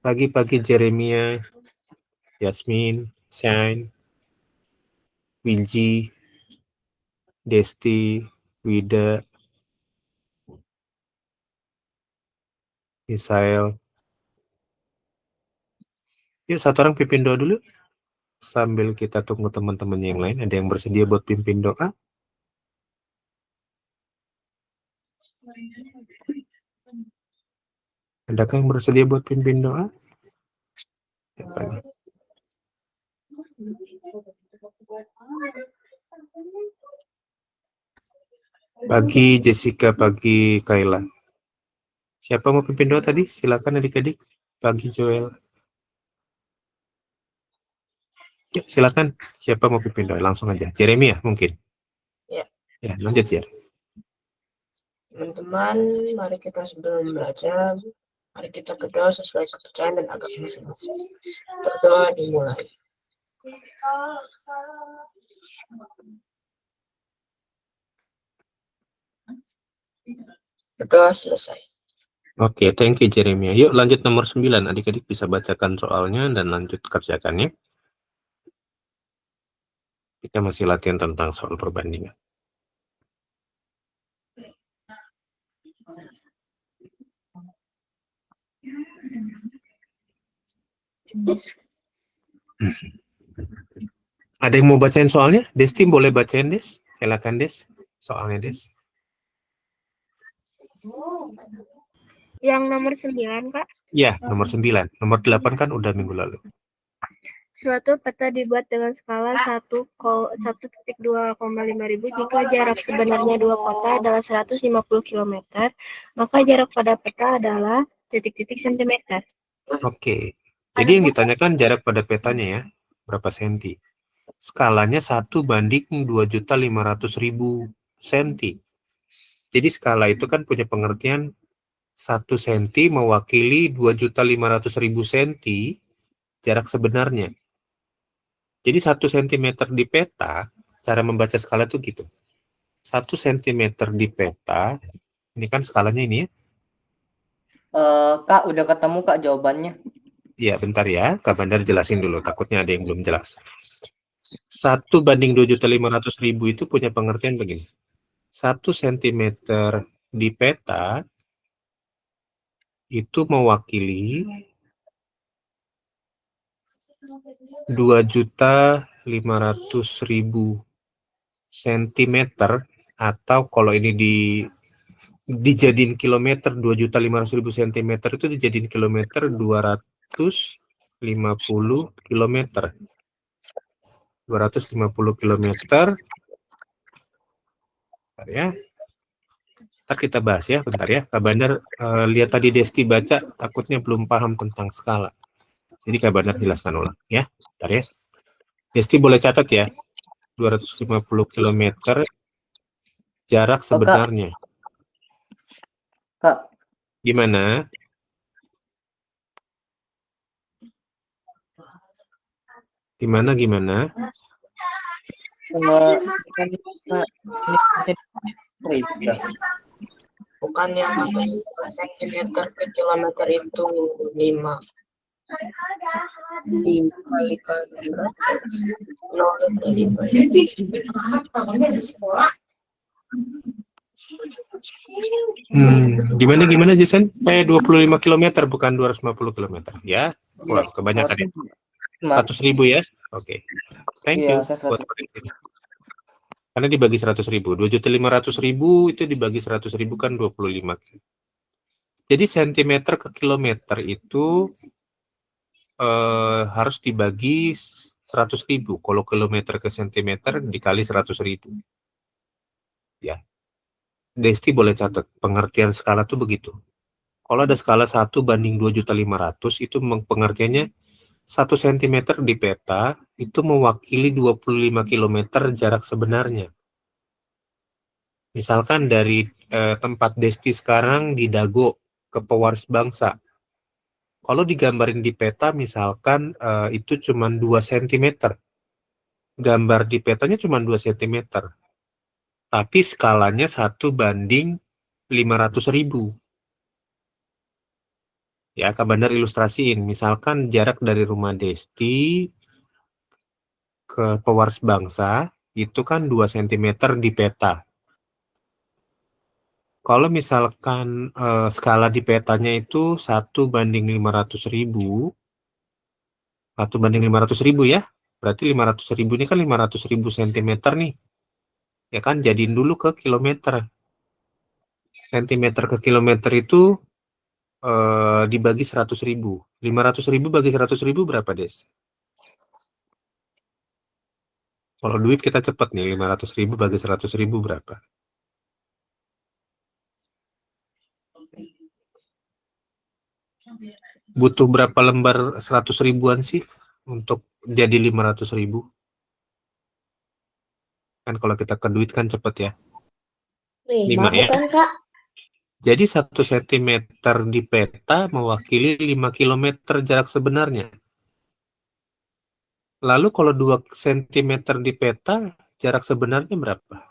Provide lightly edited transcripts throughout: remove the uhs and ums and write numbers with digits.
Pagi-pagi Jeremia, Yasmin, Shine, Wilji, Desti, Wida, Misael. Yuk satu orang pimpin doa dulu. Sambil kita tunggu teman-teman yang lain. Ada yang bersedia buat pimpin doa? Adakah yang bersedia buat pimpin doa? Siapa nih? Pagi Jessica, pagi Kayla. Siapa mau pimpin doa tadi? Silakan adik-adik. Pagi Joel. Ya, silakan. Siapa mau pimpin doa? Langsung aja. Jeremia mungkin. Ya. Ya, lanjut ya. Teman-teman, mari kita sebelum belajar, mari kita berdoa sesuai kepercayaan dan agama masing-masing. Berdoa dimulai. Berdoa selesai. Oke, thank you Jeremia. Yuk lanjut nomor 9. Adik-adik bisa bacakan soalnya dan lanjut kerjakannya. Kita masih latihan tentang soal perbandingan. Ada yang mau bacain soalnya? Desti boleh bacain, Des? Silakan, Des. Soalnya, Des. Yang nomor 9, Kak. Ya, nomor 9. Nomor 8 kan udah minggu lalu. Suatu peta dibuat dengan skala 1,2,5 ribu jika jarak sebenarnya dua kota adalah 150 km, maka jarak pada peta adalah titik-titik sentimeter. Oke. Jadi yang ditanyakan jarak pada petanya ya, berapa senti. Skalanya 1:2.500.000 senti. Jadi skala itu kan punya pengertian 1 senti mewakili 2.500.000 senti jarak sebenarnya. Jadi 1 cm di peta, cara membaca skala itu gitu. 1 cm di peta, ini kan skalanya ini ya. Kak, udah ketemu Kak jawabannya. Iya, bentar ya. Kak Bandar jelasin dulu, takutnya ada yang belum jelas. 1:2.500.000 itu punya pengertian begini. 1 cm di peta itu mewakili 2.500.000 sentimeter, atau kalau ini dijadiin kilometer, 2.500.000 sentimeter itu dijadiin kilometer 250 kilometer. 250 kilometer. Bentar ya. Ntar kita bahas ya, bentar ya. Kak Bandar lihat tadi Desti baca, takutnya belum paham tentang skala. Jadi Kak Bandar jelaskan ulang ya. Bentar ya. Desti boleh catat ya. 250 kilometer jarak sebenarnya. Kak. Gimana? Gimana? Bukan yang katanya cm ke kilometer itu 5 dikalikan berapa? 0,5. Gimana Jason? 25 km bukan 250 km ya. Wah, kebanyakan ya. 100.000 ya. Oke. Thank you buat koreksi. Karena dibagi 100.000. 2.500.000 itu dibagi 100.000 kan 25. Jadi sentimeter ke kilometer itu harus dibagi 100.000. Kalau kilometer ke sentimeter dikali 100.000. Ya. Desti boleh catat, pengertian skala tuh begitu. Kalau ada skala 1:2.500.000 itu pengertiannya 1 cm di peta itu mewakili 25 km jarak sebenarnya. Misalkan dari tempat Desti sekarang di Dago ke Pewaris Bangsa. Kalau digambarin di peta misalkan itu cuma 2 cm. Gambar di petanya cuma 2 cm. Tapi skalanya 1:500.000. Ya, Kak Bandar ilustrasiin. Misalkan jarak dari rumah Desti ke Pewaris Bangsa itu kan 2 cm di peta. Kalau misalkan skala di petanya itu 1:500.000, 1:500.000 ya. Berarti 500.000 ini kan 500.000 cm nih. Ya kan, jadiin dulu ke kilometer. Centimeter ke kilometer itu dibagi 100.000. 500.000 bagi 100.000 berapa, Des? Kalau duit kita cepet nih, 500.000 bagi 100.000 berapa? Butuh berapa lembar 100 ribuan sih untuk jadi 500.000? Kan kalau kita ke duit kan cepet ya. 5 5 ya. bukan, Kak? Jadi 1 cm di peta mewakili 5 km jarak sebenarnya. Lalu kalau 2 cm di peta, jarak sebenarnya berapa?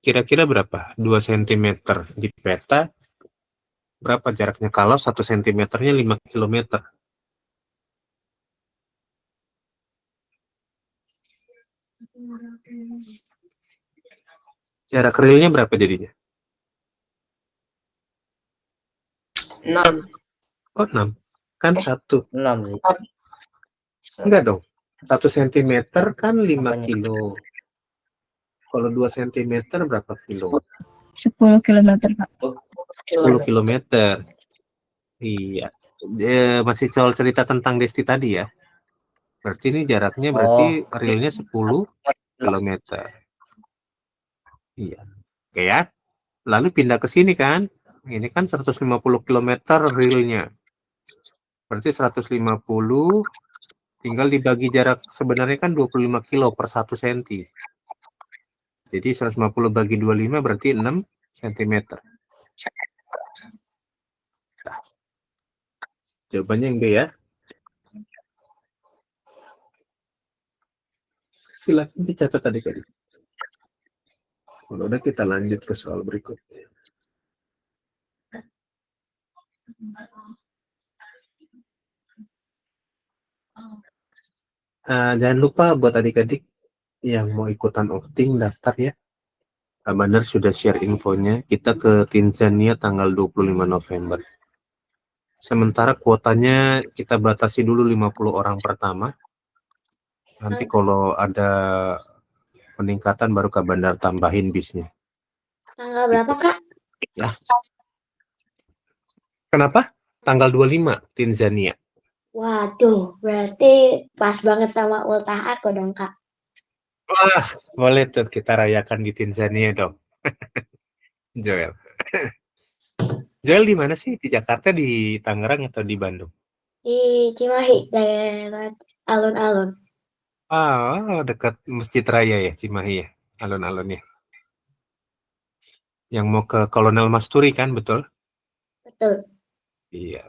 Kira-kira berapa? 2 cm di peta, berapa jaraknya? Kalau 1 cm-nya 5 km. Jarak realnya berapa jadinya? 6. Oh, 6. Kan 1. 6 sih. Enggak dong. 1 cm kan 5 Apanya? kilo. Kalau 2 cm berapa kilo? 10 km, Pak. 10 km. Iya. Masih soal cerita tentang Desti tadi ya. Berarti ini jaraknya berarti realnya 10 km. Iya. Oke ya. Lalu pindah ke sini kan. Ini kan 150 km realnya. Berarti 150 tinggal dibagi jarak sebenarnya kan 25 kilo per 1 cm. Jadi 150 bagi 25 berarti 6 cm. Nah, jawabannya yang B ya. Silakan dicatat adik-adik. Kalau udah kita lanjut ke soal berikutnya. Jangan lupa buat adik-adik yang mau ikutan outing daftar ya. Kak Bandar sudah share infonya. Kita ke Tanzania tanggal 25 November. Sementara kuotanya kita batasi dulu 50 orang pertama. Nanti kalau ada peningkatan baru Kak Bandar tambahin bisnya. Tanggal berapa, Kak? Ya. Kenapa? Tanggal 25 Tanzania. Waduh, berarti pas banget sama ultah aku dong, Kak. Wah, boleh tuh kita rayakan di Tanzania dong. Joel. Joel di mana sih? Di Jakarta, di Tangerang, atau di Bandung? Di Cimahi, daerah alun-alun. Dekat Masjid Raya ya, Cimahi ya, alun-alunnya. Yang mau ke Kolonel Masturi kan, betul? Betul. Iya.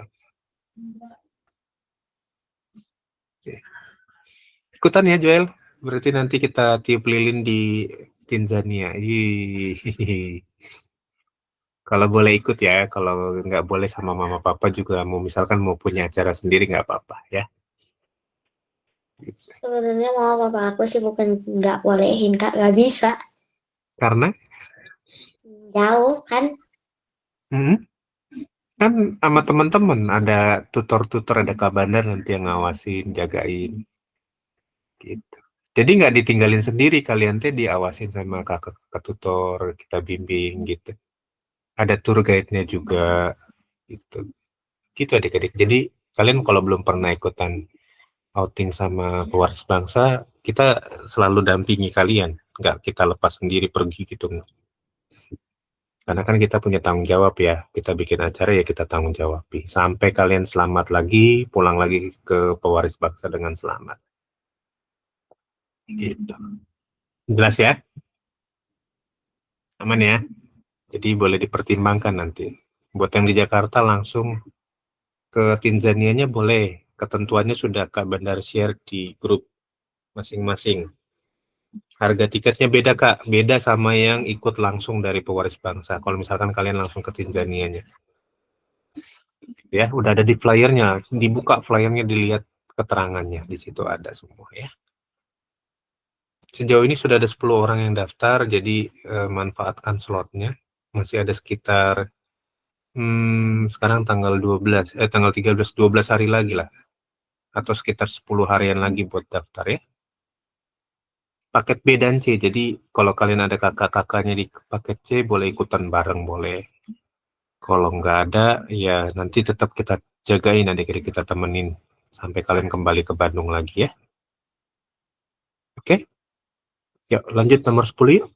Oke. Ikutan ya Joel, berarti nanti kita tiup lilin di Tanzania. Kalau boleh ikut ya, kalau nggak boleh sama mama papa juga, misalkan mau punya acara sendiri nggak apa-apa ya. Sebenarnya mau papa aku sih bukan nggak bolehin, Kak. Nggak bisa. Karena Jauh kan? kan sama teman-teman ada tutor-tutor, ada Kak Bandar nanti yang ngawasin, jagain gitu. Jadi nggak ditinggalin sendiri, kalian teh diawasin sama kakak tutor, kita bimbing gitu. Ada tour guide-nya juga gitu. Gitu adik-adik. Jadi kalian kalau belum pernah ikutan outing sama pewaris bangsa, kita selalu dampingi kalian, nggak kita lepas sendiri pergi gitu. Karena kan kita punya tanggung jawab ya, kita bikin acara ya kita tanggung jawab. Sampai kalian selamat lagi, pulang lagi ke pewaris bangsa dengan selamat. Gitu. Jelas ya? Aman ya? Jadi boleh dipertimbangkan nanti. Buat yang di Jakarta langsung ke Tanzania-nya boleh. Ketentuannya sudah Kak Bandar share di grup masing-masing. Harga tiketnya beda Kak, beda sama yang ikut langsung dari pewaris bangsa. Kalau misalkan kalian langsung ke Tanzania-nya, ya udah ada di flyernya, dibuka flyernya dilihat keterangannya di situ ada semua ya. Sejauh ini sudah ada 10 orang yang daftar, jadi manfaatkan slotnya. Masih ada sekitar sekarang tanggal 13, 12 hari lagi lah, atau sekitar 10 harian lagi buat daftar ya. Paket B dan C, jadi kalau kalian ada kakak-kakaknya di paket C boleh ikutan bareng boleh. Kalau nggak ada ya nanti tetap kita jagain, adik-adik kita temenin sampai kalian kembali ke Bandung lagi ya. Oke, yuk lanjut nomor 10 yuk.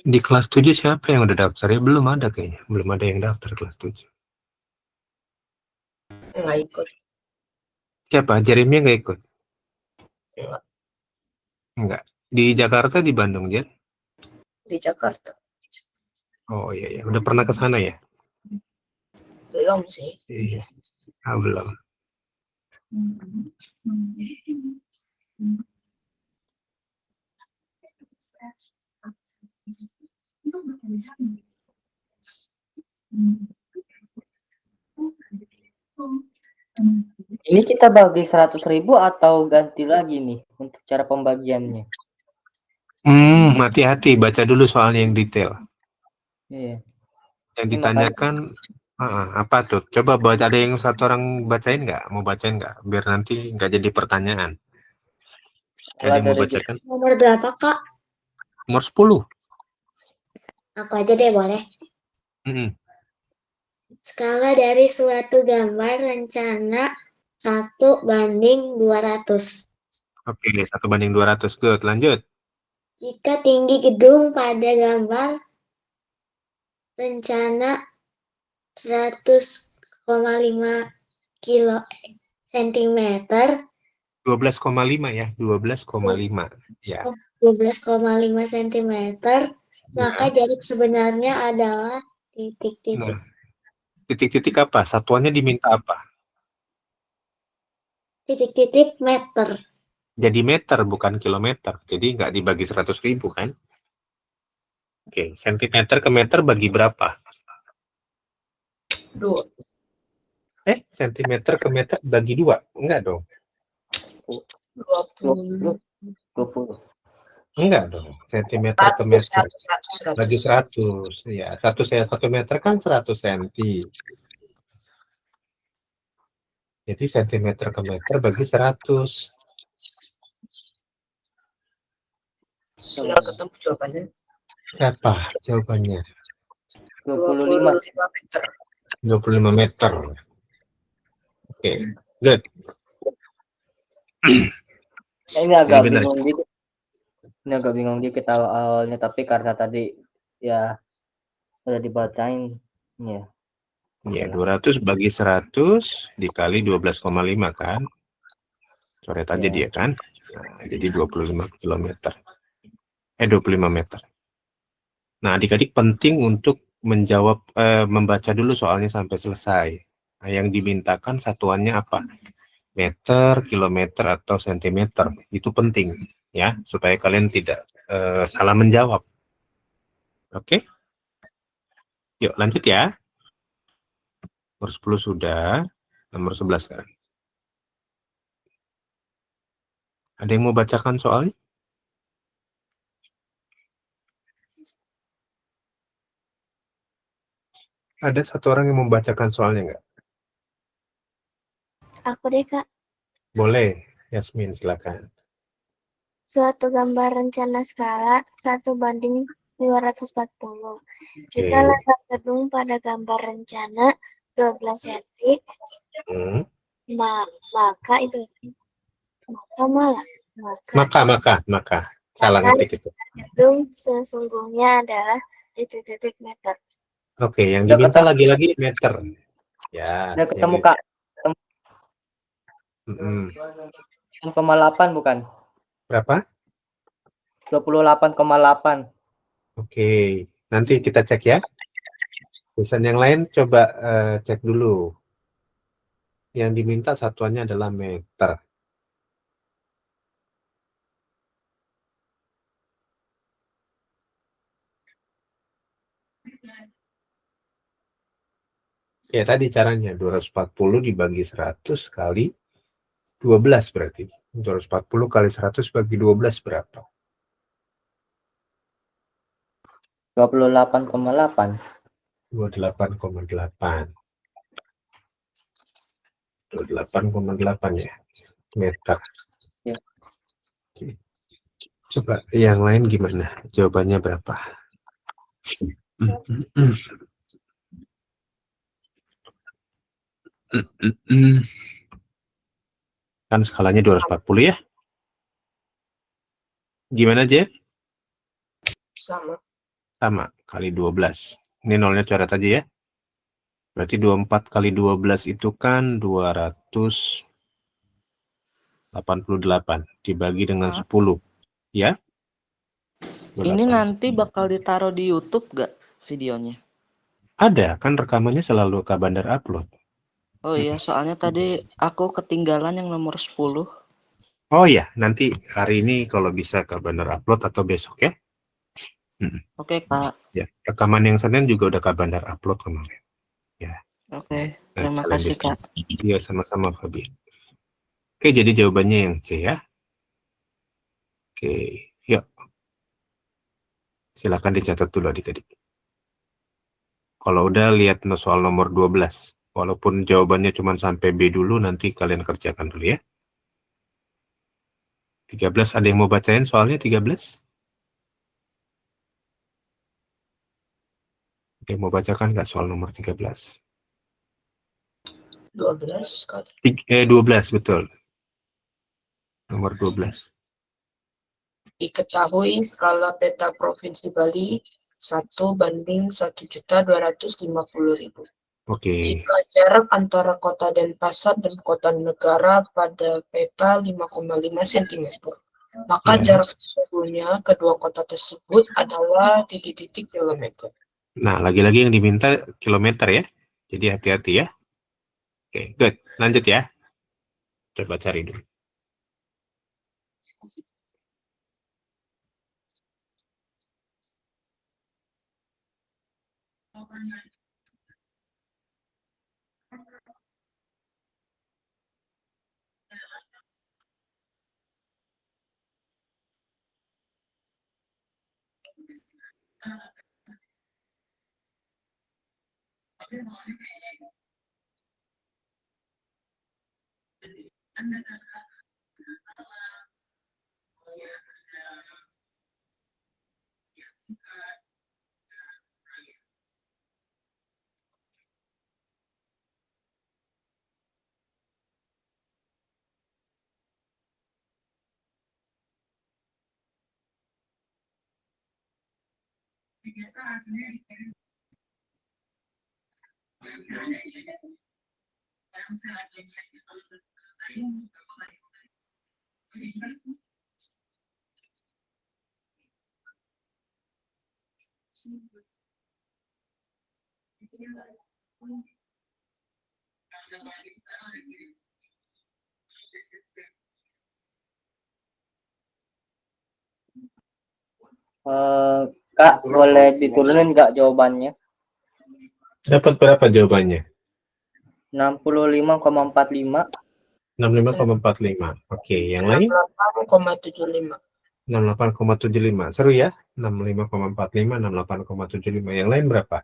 Di kelas 7 siapa yang udah daftar ya? Belum ada kayaknya, belum ada yang daftar kelas 7. Nggak ikut. Siapa? Jeremy nggak ikut? Nggak. Enggak. Di Jakarta, di Bandung ya? Di Jakarta. Oh iya ya, udah pernah ke sana ya? Belum sih. Iya. Ah, belum. Ini kita bagi 100.000 atau ganti lagi nih untuk cara pembagiannya? Hati-hati baca dulu soalnya yang detail. Iya. Yang Ini ditanyakan apa tuh? Coba baca, ada yang satu orang bacain nggak? Mau bacain nggak? Biar nanti nggak jadi pertanyaan. Ada yang mau bacakan? Nomor berapa, Kak? Nomor 10. Aku aja deh, boleh. Mm-mm. Skala dari suatu gambar rencana 1:200. Oke, 1:200. Good, lanjut. Jika tinggi gedung pada gambar rencana 100,5 cm, 12,5 ya, 12,5. Ya. 12,5 cm, maka jarak sebenarnya adalah titik-titik. Nah, titik-titik apa? Satuannya diminta apa? Titik-titik meter. Jadi meter bukan kilometer. Jadi nggak dibagi 100.000 kan? Oke, sentimeter ke meter bagi berapa? 2. Sentimeter ke meter bagi 2? Enggak dong. 20. 20. Enggak dong. Sentimeter ke meter 100. bagi 100. Ya, 1 meter kan 100 cm. Jadi sentimeter ke meter bagi 100. Sudah ketemu jawabannya. Berapa jawabannya? 25. 25 meter. 25 meter. Oke, good. Ini agak Jadi benar. bingung dikit. Ini agak bingung dikit awalnya, tapi karena tadi ya udah dibacain ya. Ya, 200 bagi 100 dikali 12,5 kan? Coret aja Ya. dia kan? Nah, jadi 25 kilometer. 25 meter. Nah, adik-adik penting untuk membaca dulu soalnya sampai selesai. Nah, yang dimintakan satuannya apa? Meter, kilometer, atau sentimeter. Itu penting ya, supaya kalian tidak salah menjawab. Oke? Yuk lanjut ya. Nomor 10 sudah, nomor 11 sekarang. Ada yang mau bacakan soalnya? Ada satu orang yang membacakan soalnya nggak? Aku deh, Kak. Boleh, Yasmin, silakan. Suatu gambar rencana skala 1:240. Jika Oke. letak gedung pada gambar rencana 12 cm, maka itu Maka. Salah ngetik itu. gedung sesungguhnya adalah titik-titik meter. Oke, yang Udah diminta ketemu. lagi-lagi meter. Ya. Udah ketemu yang Kak. 6. 6,8 bukan? Berapa? 28,8. Oke, nanti kita cek ya. Tulisan yang lain coba cek dulu. Yang diminta satuannya adalah meter. Ya tadi caranya 240 dibagi 100 kali 12 berarti. 240 kali 100 bagi 12 berapa? 28,8. 28,8. 28,8 ya. Meter. Ya. Oke. Coba yang lain gimana? Jawabannya berapa? Kan skalanya 240 ya? Gimana, Jeff? Sama. Sama, kali 12. Ini nolnya coret aja ya. Berarti 24 kali 12 itu kan 288 dibagi dengan 10. Ya? Ini 28. nanti bakal ditaruh di YouTube gak videonya? Ada, kan rekamannya selalu Kak Bandar upload. Oh iya, soalnya tadi aku ketinggalan yang nomor 10. Oh ya, nanti hari ini kalau bisa Kak Bandar upload atau besok ya. Oke, Kak. Ya, rekaman yang Senin juga udah Kak Bandar upload kemarin. Ya. Oke, Nah, terima kalian kasih, bisa. Kak. Iya, sama-sama Fabi. Oke, jadi jawabannya yang C ya. Oke, yuk. Silakan dicatat dulu adik-adik. Kalau udah lihat soal nomor 12. Walaupun jawabannya cuma sampai B dulu, nanti kalian kerjakan dulu ya. 13, ada yang mau bacain soalnya 13? Ada yang mau bacakan nggak soal nomor 13? 12 kali. 12, betul. Nomor 12. Diketahui skala peta Provinsi Bali 1:1.250.000. Oke. Jika jarak antara kota Denpasar dan kota negara pada peta 5,5 cm, maka Ya. jarak sesungguhnya kedua kota tersebut adalah titik-titik kilometer. Nah, lagi-lagi yang diminta kilometer ya. Jadi hati-hati ya. Oke, good. Lanjut ya. Coba cari dulu. Kak, boleh diturunin nggak jawabannya? Dapat berapa jawabannya? 65,45. 65,45. Oke, yang lain? 68,75. 68,75. Seru ya? 65,45, 68,75. Yang lain berapa?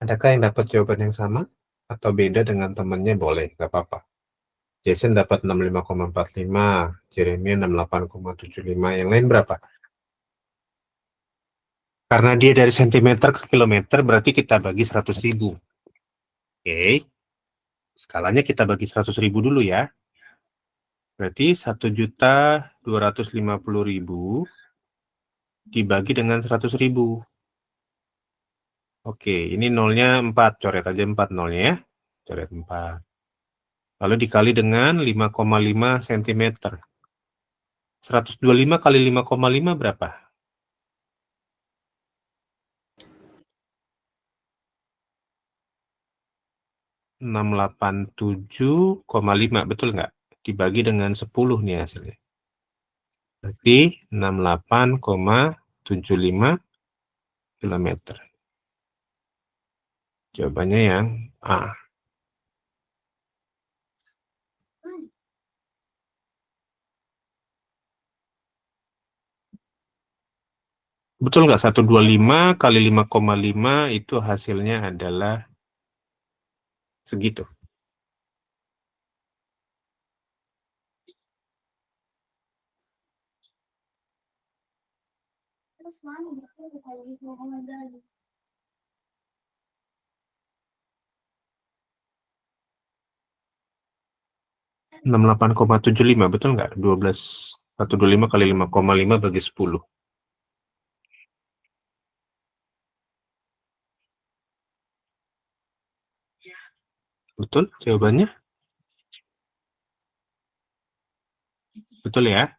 Adakah yang dapat jawaban yang sama? Atau beda dengan temannya? Boleh, nggak apa-apa. Jason dapat 65,45, Jeremy 68,75. Yang lain berapa? Karena dia dari sentimeter ke kilometer, berarti kita bagi 100.000. Oke. Skalanya kita bagi 100.000 dulu ya. Berarti 1.250.000 dibagi dengan 100.000. Oke, ini nolnya 4. Coret aja 4 nolnya ya. Coret 4. Lalu dikali dengan 5,5 cm. 125 kali 5,5 berapa? 687,5, betul nggak? Dibagi dengan 10 nih hasilnya. Berarti 68,75 kilometer. Jawabannya yang A. Betul nggak? 125 kali 5,5 itu hasilnya adalah segitu. Enam 68,75, betul nggak? 125 kali 5,5 bagi 10. Betul jawabannya? Betul ya?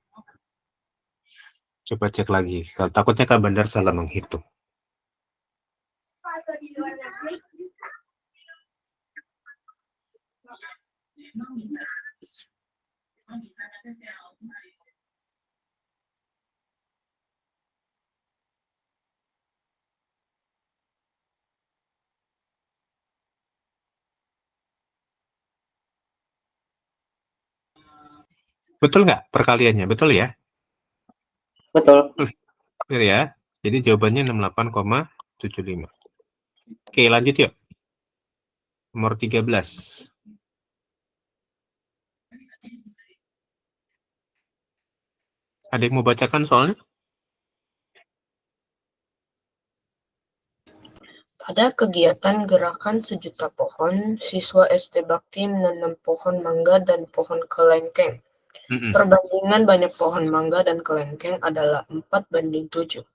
Coba cek lagi. Kalau takutnya Kak Bandar salah menghitung. Betul nggak perkaliannya? Betul ya? Betul. Betul ya? Jadi jawabannya 68,75. Oke, lanjut yuk. Nomor 13. Ada yang mau bacakan soalnya? Pada kegiatan gerakan sejuta pohon, siswa SD Bakti menanam pohon mangga dan pohon kelengkeng. Perbandingan banyak pohon mangga dan kelengkeng adalah 4:7.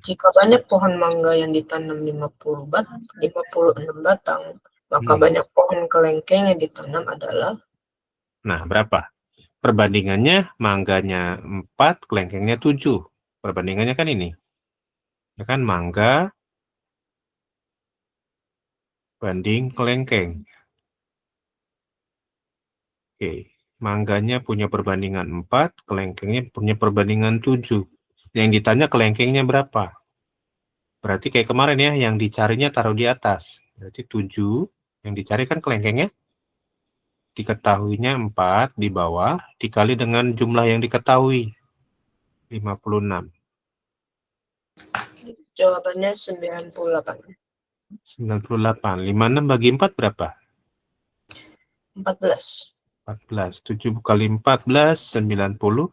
Jika banyak pohon mangga yang ditanam 56 batang, maka banyak pohon kelengkeng yang ditanam adalah... Nah, berapa? Perbandingannya mangganya 4, kelengkengnya 7. Perbandingannya kan ini. Ya kan, mangga banding kelengkeng. Oke, mangganya punya perbandingan 4, kelengkengnya punya perbandingan 7. Yang ditanya kelengkengnya berapa? Berarti kayak kemarin ya, yang dicarinya taruh di atas. Berarti 7, yang dicari kan kelengkengnya. Diketahuinya 4 di bawah, dikali dengan jumlah yang diketahui. 56. Jawabannya 98. 98. 56 bagi 4 berapa? 14. 14. 7 kali 14, 98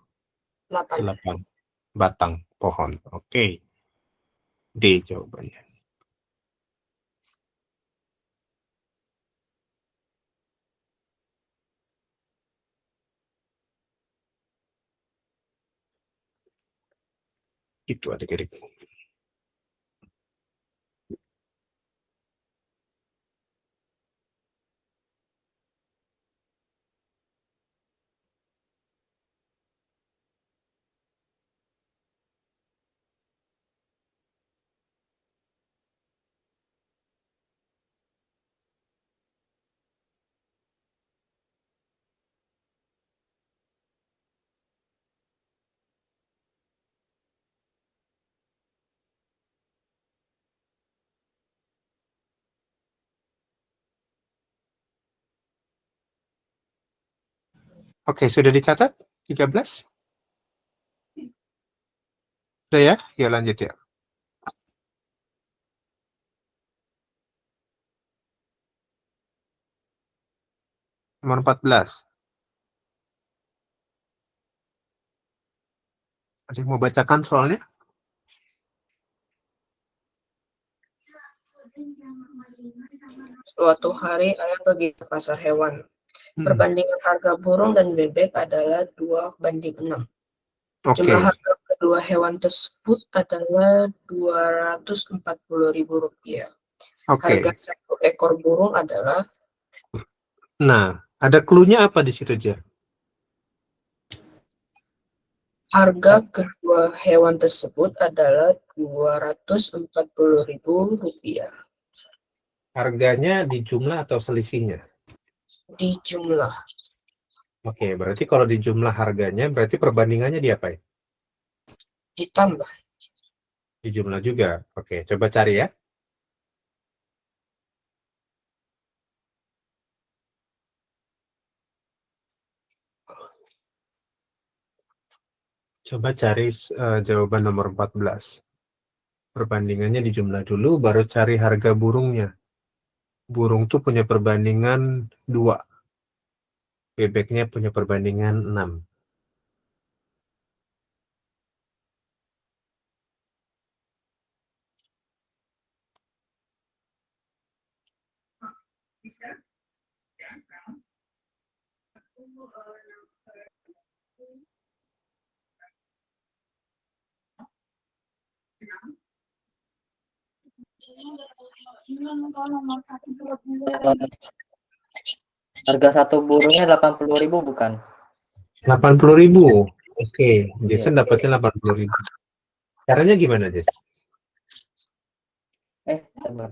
8. batang pohon. Oke. D jawabannya. Itu adik-adik. Oke, sudah dicatat? 13? Sudah ya? Ya lanjut ya. Nomor 14. Ada yang mau bacakan soalnya? Suatu hari ayah pergi ke pasar hewan. Perbandingan harga burung dan bebek adalah 2:6. Oke. Jumlah harga kedua hewan tersebut adalah Rp240.000. Oke. Harga satu ekor burung adalah... Nah, ada clue-nya apa di situ, Jar? Harga kedua hewan tersebut adalah Rp240.000. Harganya di jumlah atau selisihnya? Di jumlah. Oke, berarti kalau di jumlah harganya, berarti perbandingannya diapain? Ditambah. Di jumlah juga. Oke, coba cari ya. Coba cari jawaban nomor 14. Perbandingannya di jumlah dulu, baru cari harga burungnya. Burung tuh punya perbandingan 2. Bebeknya punya perbandingan 6. Harga satu burungnya 80.000 bukan? 80.000. Oke, Jason Iya. dapatnya 80.000. Caranya gimana, Jess? Sabar.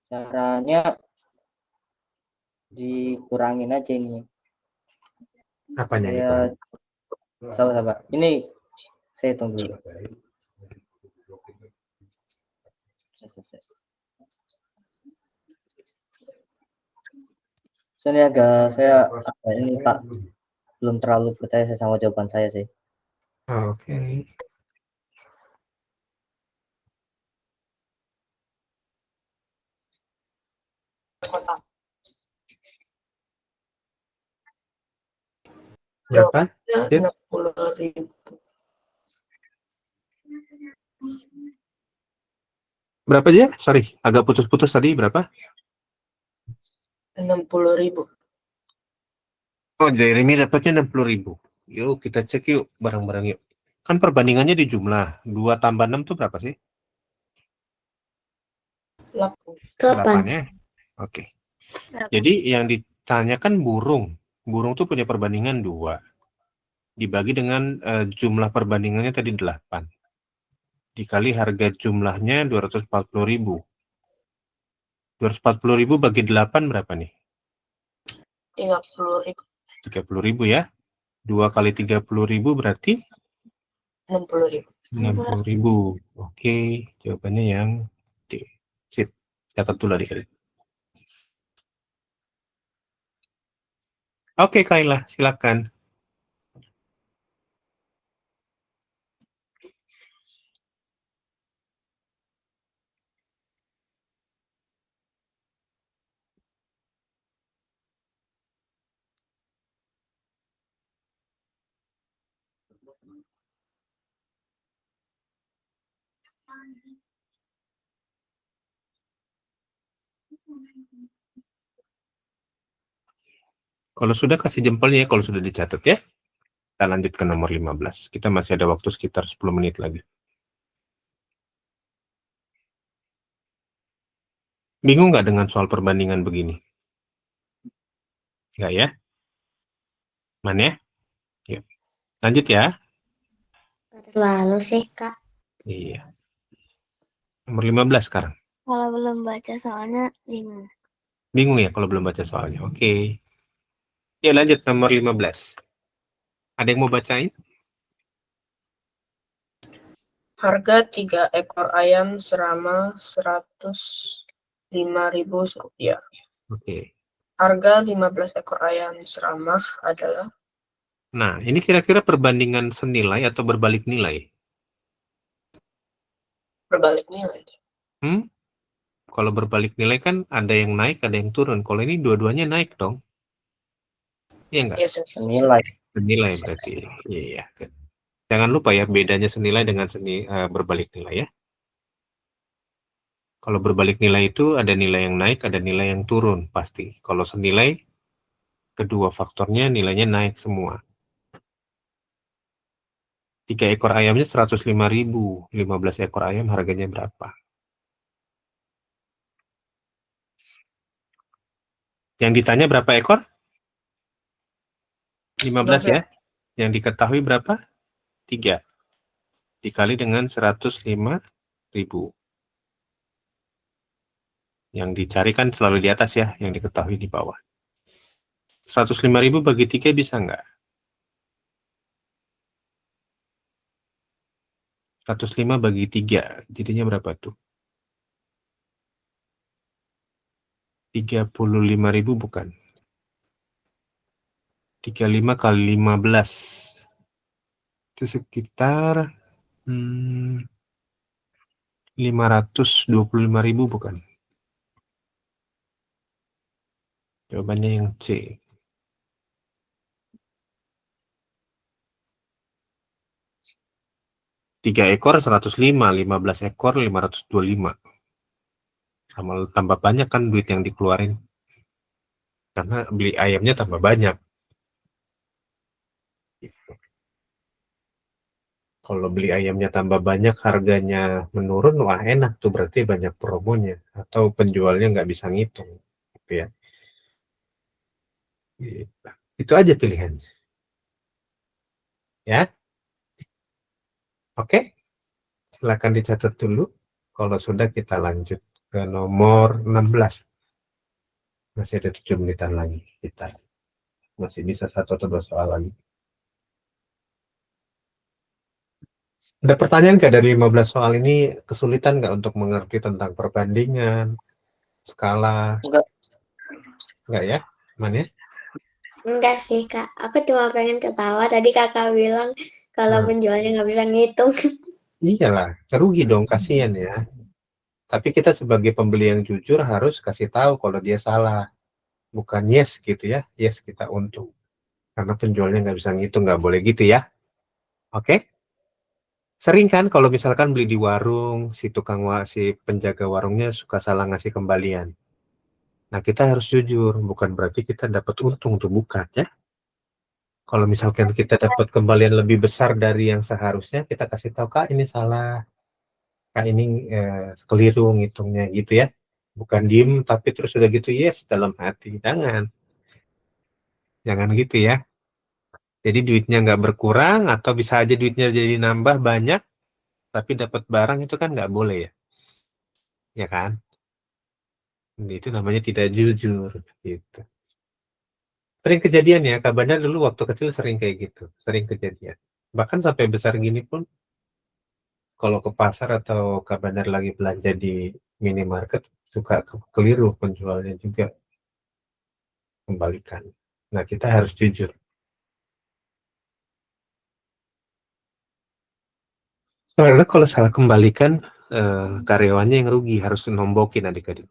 Caranya dikurangin aja ini. Apanya Saya itu? sabar. Ini saya hitung dulu. Saya ini Pak belum terlalu percaya sama jawaban saya sih. Oke. Kotak. Berapa? Jawabannya 60.000. Berapa aja? Sorry, agak putus-putus tadi. Berapa? 60.000. Oh, Jeremy dapatnya 60.000. Yuk, kita cek yuk bareng-bareng yuk. Kan perbandingannya di jumlah. 2 tambah 6 tuh berapa sih? 8 ya? Oke. Jadi yang ditanyakan burung. Burung tuh punya perbandingan 2. Dibagi dengan jumlah perbandingannya tadi 8. Dikali harga jumlahnya 240.000. 240.000 bagi 8 berapa nih? 30.000. 30.000 ya. 2 kali 30.000 berarti 60.000. 60.000. Oke, jawabannya yang D. Sip. Catat dulu adik-adik. Oke, Kayla, silakan. Kalau sudah kasih jempolnya ya, kalau sudah dicatat ya. Kita lanjut ke nomor 15. Kita masih ada waktu sekitar 10 menit lagi. Bingung nggak dengan soal perbandingan begini? Nggak ya? Mana ya? Yuk. Lanjut ya. Lalu sih, Kak. Iya. Nomor 15 sekarang. Kalau belum baca soalnya bingung. Bingung ya kalau belum baca soalnya. Oke. Ya lanjut nomor 15. Ada yang mau bacain? Harga 3 ekor ayam serama Rp105.000. Oke. Harga 15 ekor ayam serama adalah. Nah, ini kira-kira perbandingan senilai atau berbalik nilai? Berbalik nilai. Kalau berbalik nilai kan ada yang naik, ada yang turun. Kalau ini dua-duanya naik dong. Iya nggak? Ya, Senilai. Senilai berarti. Iya. Jangan lupa ya, bedanya senilai dengan berbalik nilai ya. Kalau berbalik nilai itu ada nilai yang naik, ada nilai yang turun pasti. Kalau senilai, kedua faktornya nilainya naik semua. 3 ekor ayamnya 105.000, 15 ekor ayam harganya berapa? Yang ditanya berapa ekor? 15 ya. Yang diketahui berapa? 3. Dikali dengan 105.000. Yang dicari kan selalu di atas ya, yang diketahui di bawah. 105.000 bagi 3 bisa nggak? 105 bagi 3, jadinya berapa tuh? 35.000 bukan? 35 kali 15. Itu sekitar 525.000 bukan? Jawabannya yang C. 3 ekor 105, 15 ekor 525. Sama tambah banyak kan duit yang dikeluarin. Karena beli ayamnya tambah banyak. Kalau beli ayamnya tambah banyak, harganya menurun, wah enak tuh, berarti banyak promonya. Atau penjualnya nggak bisa ngitung. Gitu ya. Gitu. Itu aja pilihannya. Ya. Oke. Silakan dicatat dulu. Kalau sudah kita lanjut ke nomor 16. Masih ada 7 menitan lagi kita. Masih bisa 1 atau 2 soal lagi. Ada pertanyaan nggak dari 15 soal ini, kesulitan nggak untuk mengerti tentang perbandingan, skala? Enggak ya? Aman ya? Enggak sih, Kak. Aku cuma pengen ketawa. Tadi Kakak bilang kalau penjualnya nggak bisa ngitung. Iyalah, rugi dong, kasihan ya. Tapi kita sebagai pembeli yang jujur harus kasih tahu kalau dia salah. Bukan yes gitu ya, yes kita untung. Karena penjualnya nggak bisa ngitung, nggak boleh gitu ya. Oke? Sering kan kalau misalkan beli di warung, si penjaga warungnya suka salah ngasih kembalian. Nah, kita harus jujur, bukan berarti kita dapat untung tuh, bukan ya. Kalau misalkan kita dapat kembalian lebih besar dari yang seharusnya, kita kasih tahu, Kak ini salah, Kak ini keliru ngitungnya gitu ya. Bukan diem tapi terus udah gitu yes dalam hati. Jangan gitu ya. Jadi duitnya nggak berkurang atau bisa aja duitnya jadi nambah banyak, tapi dapat barang itu kan nggak boleh ya. Ya kan? Itu namanya tidak jujur gitu. Sering kejadian ya, Kak Bandar dulu waktu kecil sering kayak gitu, sering kejadian. Bahkan sampai besar gini pun, kalau ke pasar atau Kak Bandar lagi belanja di minimarket, suka keliru penjualnya juga kembalikan. Nah, kita harus jujur. Karena kalau salah kembalikan, karyawannya yang rugi, harus nombokin adik-adik.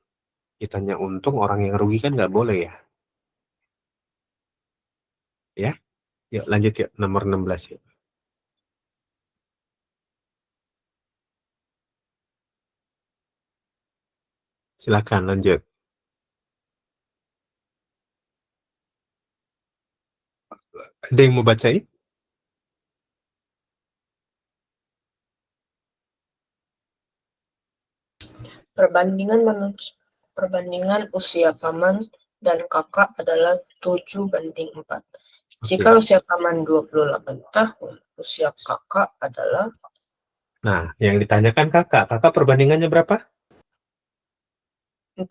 Kitanya untung, orang yang rugi kan nggak boleh ya. Ya, yuk lanjut yuk, nomor 16 yuk. Silakan lanjut. Ada yang mau bacain? Perbandingan usia paman dan kakak adalah 7:4. Jika usia paman 28 tahun, usia kakak adalah... Nah, yang ditanyakan kakak perbandingannya berapa? 4.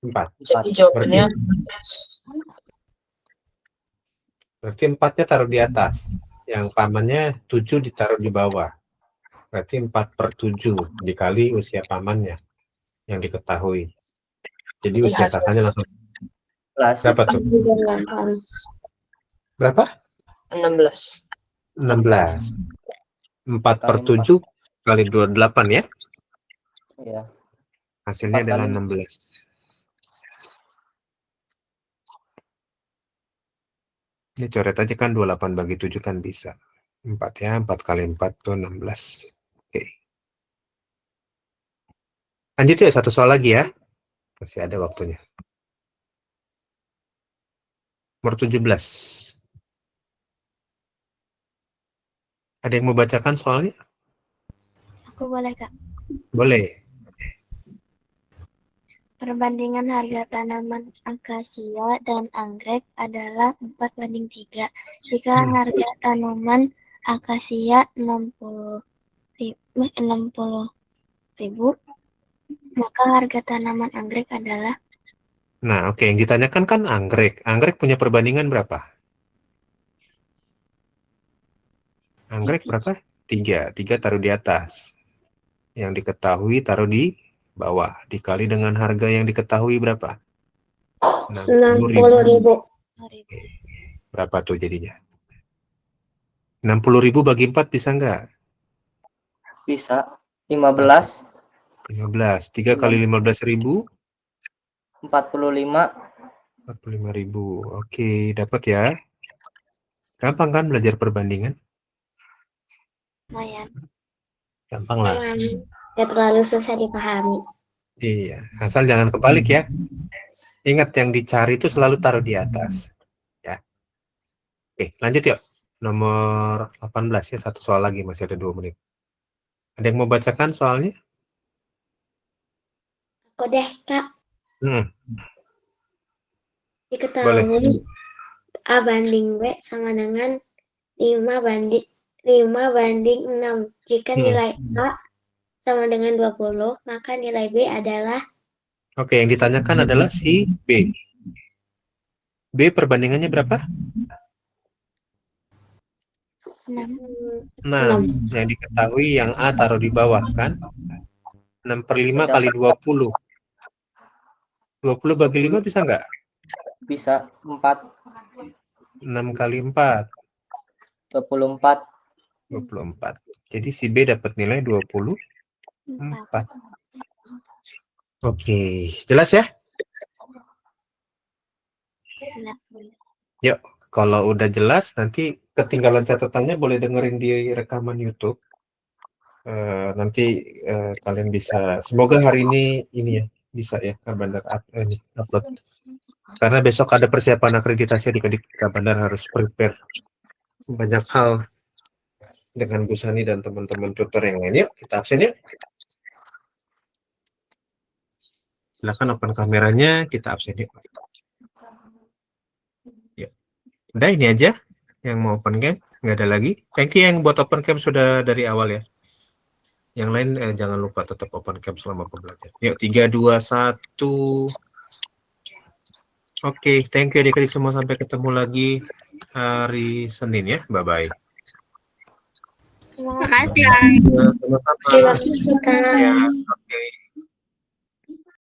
4. Jadi jawabannya Berarti 4-nya taruh di atas. Yang pamannya 7 ditaruh di bawah. Berarti 4/7 dikali usia pamannya yang diketahui. Jadi usia kakaknya langsung berapa tuh? Berapa? 16. 16. 4/7 kali 28 ya? Iya. Hasilnya adalah 16. Ini coret aja kan 28 bagi 7 kan bisa. 4 ya, 4 kali 4 tuh 16. Oke. Lanjut ya, satu soal lagi ya. Masih ada waktunya. Nomor 17. Ada yang mau bacakan soalnya? Aku boleh, Kak. Boleh. Perbandingan harga tanaman akasia dan anggrek adalah 4:3. Jika harga tanaman akasia 60.000, maka harga tanaman anggrek adalah. Nah, oke, yang ditanyakan kan anggrek. Anggrek punya perbandingan berapa? Anggrek berapa? 3. 3 taruh di atas. Yang diketahui taruh di bawah. Dikali dengan harga yang diketahui berapa? 60.000. Berapa tuh jadinya? 60.000 bagi 4 bisa nggak? Bisa. 15. 15. 3 kali 15.000? 45. 45.000. Oke, dapat ya. Gampang kan belajar perbandingan? Lumayan. Gampang lah. Gak terlalu susah dipahami. Iya, asal jangan kebalik ya. Ingat yang dicari itu selalu taruh di atas. Ya. Oke, lanjut yuk. Nomor 18 ya, satu soal lagi, masih ada 2 menit. Ada yang mau bacakan soalnya? Aku deh, Kak. Diketahui A banding B sama dengan 5 banding 6. Jika nilai A sama dengan 20, maka nilai B adalah. Oke, yang ditanyakan adalah si B. B perbandingannya berapa? 6. Yang diketahui yang A taruh di bawah kan? 6/5 kali 20. 20 bagi 5 bisa nggak? Bisa. 4. 6 kali 4. 24. 24. Jadi si B dapat nilai 24. Oke, jelas ya? Yuk, kalau udah jelas nanti ketinggalan catatannya boleh dengerin di rekaman YouTube. Nanti kalian bisa, semoga hari ini ya bisa ya Kabandar upload. Karena besok ada persiapan akreditasi adik-adik Kabandar harus prepare banyak hal dengan Bu Sani dan teman-teman tutor yang lain. Yuk, kita absen yuk. Silakan open kameranya, kita absen yuk. Yuk. Udah ini aja yang mau open cam, nggak ada lagi. Thank you yang buat open cam sudah dari awal ya. Yang lain jangan lupa tetap open cam selama pembelajaran. Yuk, 3, 2, 1. Oke, thank you adik-adik semua. Sampai ketemu lagi hari Senin ya. Bye-bye. Terima kasih. Sama-sama. Terima kasih, Kak. Ya, oke.